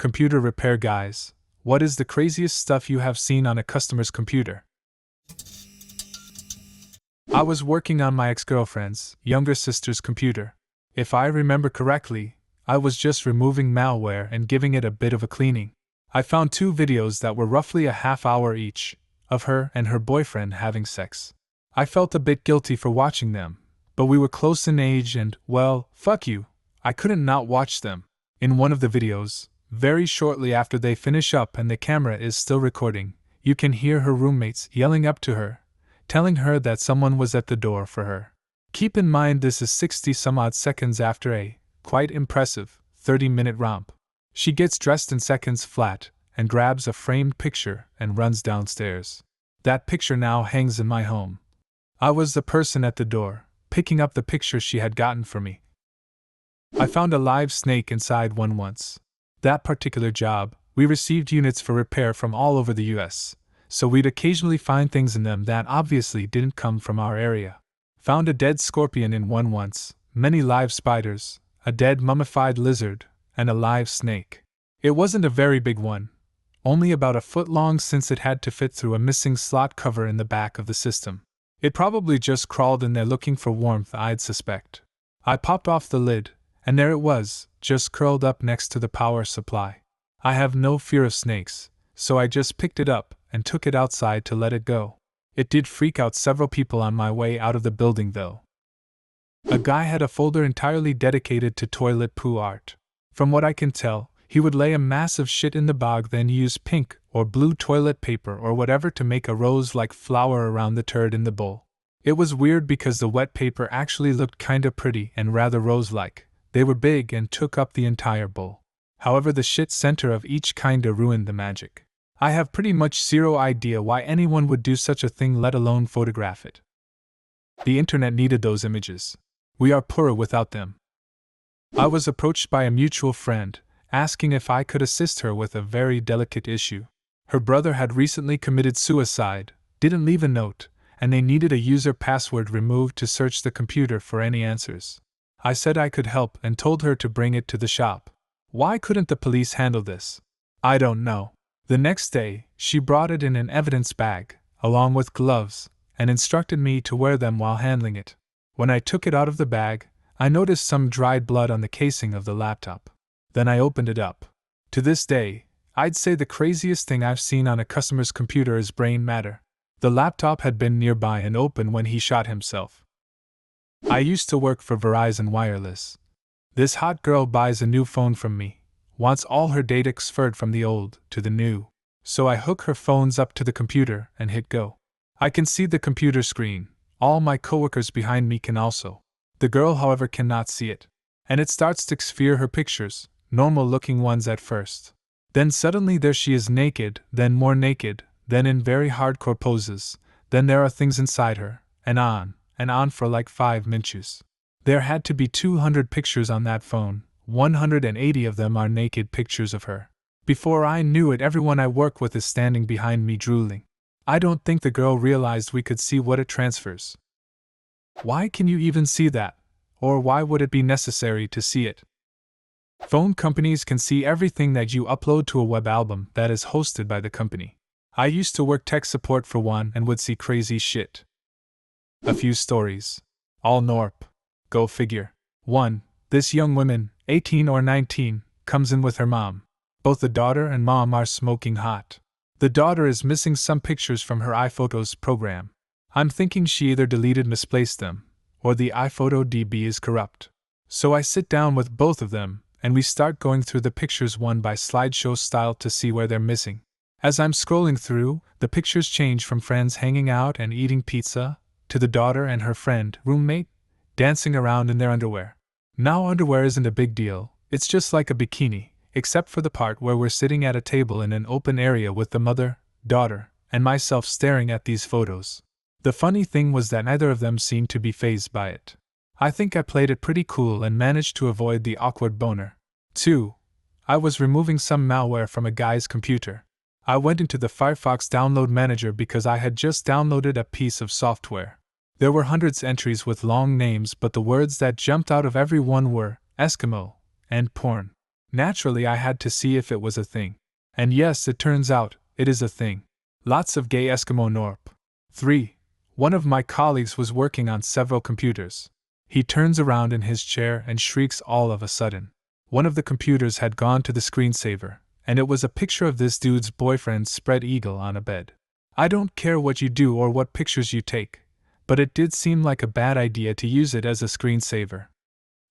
Computer repair guys, what is the craziest stuff you have seen on a customer's computer? I was working on my ex-girlfriend's younger sister's computer. If I remember correctly, I was just removing malware and giving it a bit of a cleaning. I found 2 videos that were roughly a half hour each, of her and her boyfriend having sex. I felt a bit guilty for watching them, but we were close in age and, well, fuck you, I couldn't not watch them. In one of the videos, very shortly after they finish up and the camera is still recording, you can hear her roommates yelling up to her, telling her that someone was at the door for her. Keep in mind this is 60-some-odd seconds after a, quite impressive, 30-minute romp. She gets dressed in seconds flat, and grabs a framed picture and runs downstairs. That picture now hangs in my home. I was the person at the door, picking up the picture she had gotten for me. I found a live snake inside one once. That particular job, we received units for repair from all over the US, so we'd occasionally find things in them that obviously didn't come from our area. Found a dead scorpion in one once, many live spiders, a dead mummified lizard, and a live snake. It wasn't a very big one, only about a foot long since it had to fit through a missing slot cover in the back of the system. It probably just crawled in there looking for warmth, I'd suspect. I popped off the lid, and there it was, just curled up next to the power supply. I have no fear of snakes, so I just picked it up and took it outside to let it go. It did freak out several people on my way out of the building though. A guy had a folder entirely dedicated to toilet poo art. From what I can tell, he would lay a massive shit in the bog, then use pink or blue toilet paper or whatever to make a rose-like flower around the turd in the bowl. It was weird because the wet paper actually looked kinda pretty and rather rose-like. They were big and took up the entire bowl. However, the shit center of each kinda ruined the magic. I have pretty much zero idea why anyone would do such a thing, let alone photograph it. The internet needed those images. We are poorer without them. I was approached by a mutual friend, asking if I could assist her with a very delicate issue. Her brother had recently committed suicide, didn't leave a note, and they needed a user password removed to search the computer for any answers. I said I could help and told her to bring it to the shop. Why couldn't the police handle this? I don't know. The next day, she brought it in an evidence bag, along with gloves, and instructed me to wear them while handling it. When I took it out of the bag, I noticed some dried blood on the casing of the laptop. Then I opened it up. To this day, I'd say the craziest thing I've seen on a customer's computer is brain matter. The laptop had been nearby and open when he shot himself. I used to work for Verizon Wireless. This hot girl buys a new phone from me, wants all her data transferred from the old to the new. So I hook her phones up to the computer and hit go. I can see the computer screen. All my coworkers behind me can also. The girl, however, cannot see it. And it starts to sphere her pictures, normal-looking ones at first. Then suddenly there she is naked, then more naked, then in very hardcore poses, then there are things inside her, and on for like 5 minutes. There had to be 200 pictures on that phone, 180 of them are naked pictures of her. Before I knew it, everyone I work with is standing behind me drooling. I don't think the girl realized we could see what it transfers. Why can you even see that? Or why would it be necessary to see it? Phone companies can see everything that you upload to a web album that is hosted by the company. I used to work tech support for one and would see crazy shit. A few stories. All Norp. Go figure. 1. This young woman, 18 or 19, comes in with her mom. Both the daughter and mom are smoking hot. The daughter is missing some pictures from her iPhotos program. I'm thinking she either deleted, misplaced them, or the iPhoto DB is corrupt. So I sit down with both of them, and we start going through the pictures one by slideshow style to see where they're missing. As I'm scrolling through, the pictures change from friends hanging out and eating pizza, to the daughter and her friend, roommate, dancing around in their underwear. Now underwear isn't a big deal, it's just like a bikini, except for the part where we're sitting at a table in an open area with the mother, daughter, and myself staring at these photos. The funny thing was that neither of them seemed to be fazed by it. I think I played it pretty cool and managed to avoid the awkward boner. 2. I was removing some malware from a guy's computer. I went into the Firefox download manager because I had just downloaded a piece of software. There were hundreds entries with long names, but the words that jumped out of every one were Eskimo and porn. Naturally, I had to see if it was a thing. And yes, it turns out, it is a thing. Lots of gay Eskimo Norp. 3. One of my colleagues was working on several computers. He turns around in his chair and shrieks all of a sudden. One of the computers had gone to the screensaver, and it was a picture of this dude's boyfriend spread eagle on a bed. I don't care what you do or what pictures you take, but it did seem like a bad idea to use it as a screensaver.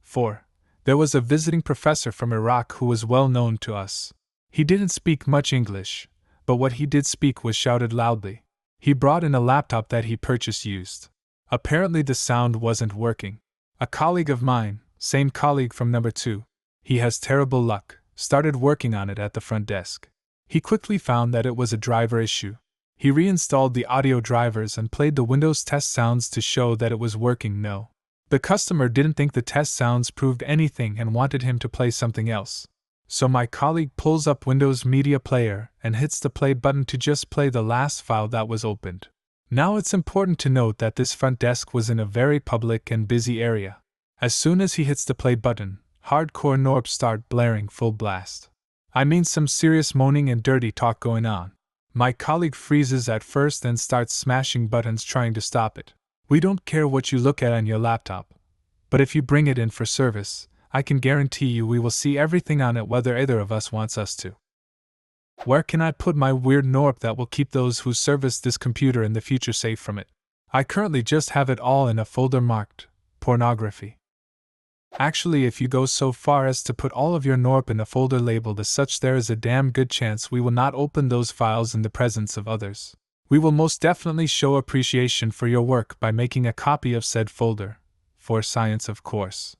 4. There was a visiting professor from Iraq who was well known to us. He didn't speak much English, but what he did speak was shouted loudly. He brought in a laptop that he purchased used. Apparently the sound wasn't working. A colleague of mine, same colleague from number 2, he has terrible luck, started working on it at the front desk. He quickly found that it was a driver issue. He reinstalled the audio drivers and played the Windows test sounds to show that it was working. No. The customer didn't think the test sounds proved anything and wanted him to play something else. So my colleague pulls up Windows Media Player and hits the play button to just play the last file that was opened. Now it's important to note that this front desk was in a very public and busy area. As soon as he hits the play button, hardcore Norps start blaring full blast. I mean some serious moaning and dirty talk going on. My colleague freezes at first and starts smashing buttons trying to stop it. We don't care what you look at on your laptop, but if you bring it in for service, I can guarantee you we will see everything on it whether either of us wants us to. Where can I put my weird Norp that will keep those who service this computer in the future safe from it? I currently just have it all in a folder marked pornography. Actually, if you go so far as to put all of your Norp in a folder labeled as such, there is a damn good chance we will not open those files in the presence of others. We will most definitely show appreciation for your work by making a copy of said folder. For science, of course.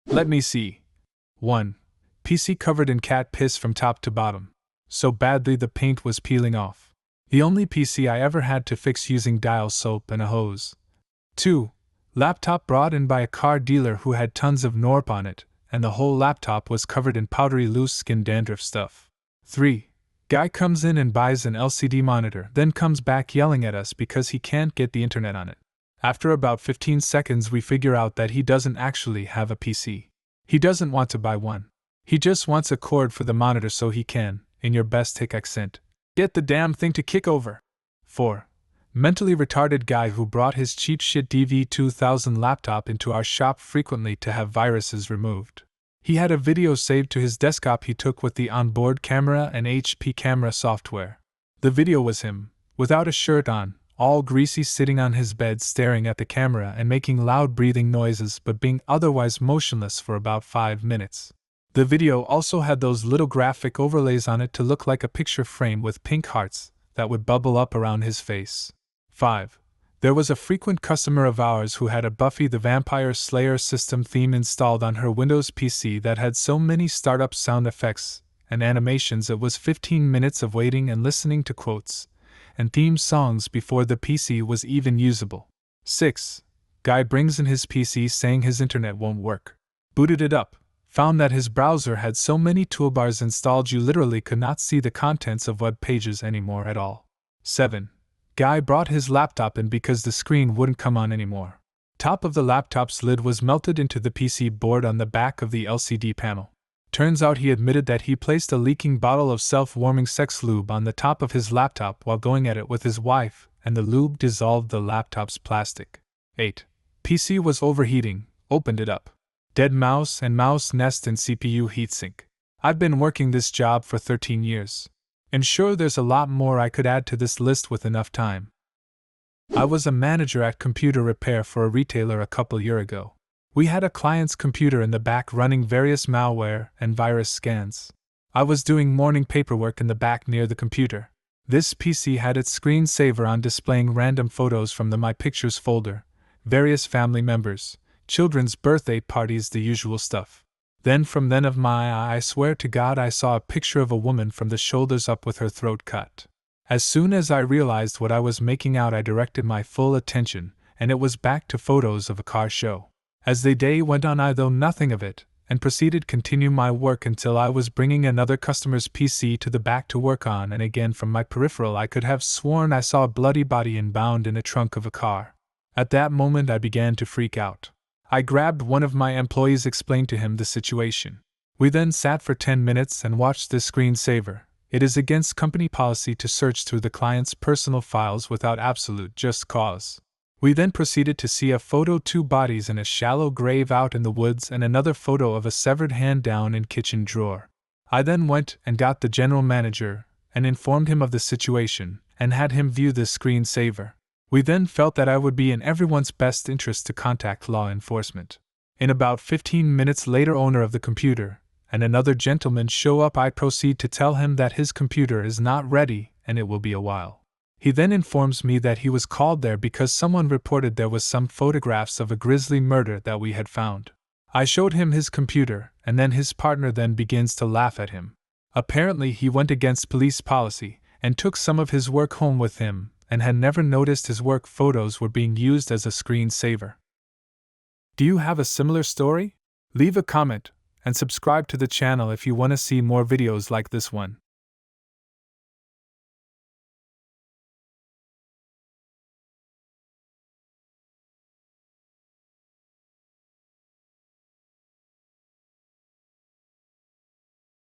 Let me see. 1. PC covered in cat piss from top to bottom. So badly the paint was peeling off. The only PC I ever had to fix using dial soap and a hose. 2. Laptop brought in by a car dealer who had tons of Norp on it, and the whole laptop was covered in powdery loose skin dandruff stuff. 3. Guy comes in and buys an LCD monitor, then comes back yelling at us because he can't get the internet on it. After about 15 seconds we figure out that he doesn't actually have a PC. He doesn't want to buy one. He just wants a cord for the monitor so he can, in your best hick accent, get the damn thing to kick over. 4. Mentally retarded guy who brought his cheap shit DV2000 laptop into our shop frequently to have viruses removed. He had a video saved to his desktop he took with the onboard camera and HP camera software. The video was him, without a shirt on, all greasy, sitting on his bed staring at the camera and making loud breathing noises but being otherwise motionless for about 5 minutes. The video also had those little graphic overlays on it to look like a picture frame with pink hearts that would bubble up around his face. 5. There was a frequent customer of ours who had a Buffy the Vampire Slayer system theme installed on her Windows PC that had so many startup sound effects and animations it was 15 minutes of waiting and listening to quotes and theme songs before the PC was even usable. 6. Guy brings in his PC saying his internet won't work. Booted it up. Found that his browser had so many toolbars installed you literally could not see the contents of web pages anymore at all. 7. Guy brought his laptop in because the screen wouldn't come on anymore. Top of the laptop's lid was melted into the PC board on the back of the LCD panel. Turns out he admitted that he placed a leaking bottle of self-warming sex lube on the top of his laptop while going at it with his wife, and the lube dissolved the laptop's plastic. 8. PC was overheating, opened it up. Dead mouse and mouse nest in CPU heatsink. I've been working this job for 13 years. And sure, there's a lot more I could add to this list with enough time. I was a manager at computer repair for a retailer a couple years ago. We had a client's computer in the back running various malware and virus scans. I was doing morning paperwork in the back near the computer. This PC had its screensaver on displaying random photos from the My Pictures folder, various family members, children's birthday parties, the usual stuff. Then I swear to God I saw a picture of a woman from the shoulders up with her throat cut. As soon as I realized what I was making out I directed my full attention, and it was back to photos of a car show. As the day went on I thought nothing of it, and proceeded to continue my work until I was bringing another customer's PC to the back to work on, and again from my peripheral I could have sworn I saw a bloody body bound in a trunk of a car. At that moment I began to freak out. I grabbed one of my employees, explained to him the situation. We then sat for 10 minutes and watched this screensaver. It is against company policy to search through the client's personal files without absolute just cause. We then proceeded to see a photo, 2 bodies in a shallow grave out in the woods, and another photo of a severed hand down in kitchen drawer. I then went and got the general manager and informed him of the situation and had him view this screensaver. We then felt that it would be in everyone's best interest to contact law enforcement. In about 15 minutes later, owner of the computer and another gentleman show up. I proceed to tell him that his computer is not ready and it will be a while. He then informs me that he was called there because someone reported there was some photographs of a grisly murder that we had found. I showed him his computer, and then his partner then begins to laugh at him. Apparently he went against police policy and took some of his work home with him and had never noticed his work photos were being used as a screensaver. Do you have a similar story? Leave a comment and subscribe to the channel if you want to see more videos like this one.